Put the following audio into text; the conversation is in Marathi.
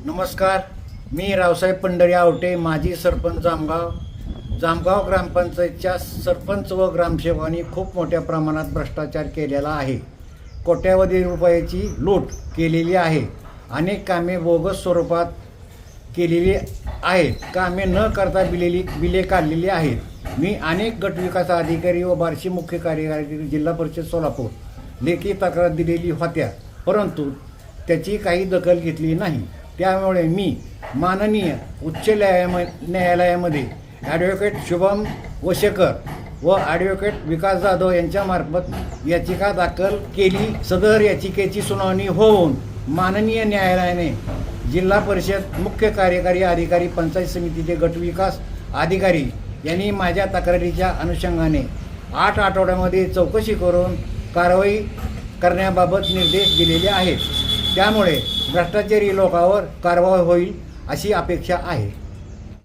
नमस्कार, मी रावसाहेब पंढरी आवटे, माजी सरपंच जामगाव ग्रामपंचायतच्या सरपंच व ग्रामसेवकांनी खूप मोठ्या प्रमाणात भ्रष्टाचार केलेला आहे. कोट्यावधी रुपयाची लूट केलेली आहे. अनेक कामे बोगस स्वरूपात केलेली आहेत. कामे न करता बिले काढलेली आहेत. मी अनेक गटविकास अधिकारी व बार्शी मुख्य कार्यकारी जिल्हा परिषद सोलापूर लेखी तक्रार दिलेली होत्या, परंतु त्याची काही दखल घेतली नाही. त्यामुळे मी माननीय उच्च न्यायालयामध्ये ॲडव्होकेट शुभम वशेकर व ॲडव्होकेट विकास जाधव यांच्यामार्फत याचिका दाखल केली. सदर याचिकेची सुनावणी होऊन माननीय न्यायालयाने जिल्हा परिषद मुख्य कार्यकारी अधिकारी, पंचायत समितीचे गटविकास अधिकारी यांनी माझ्या तक्रारीच्या अनुषंगाने 8 आठवड्यामध्ये चौकशी करून कारवाई करण्याबाबत निर्देश दिलेले आहेत. त्यामुळे भ्रष्टाचारी लोकांवर कारवाई होईल अशी अपेक्षा आहे.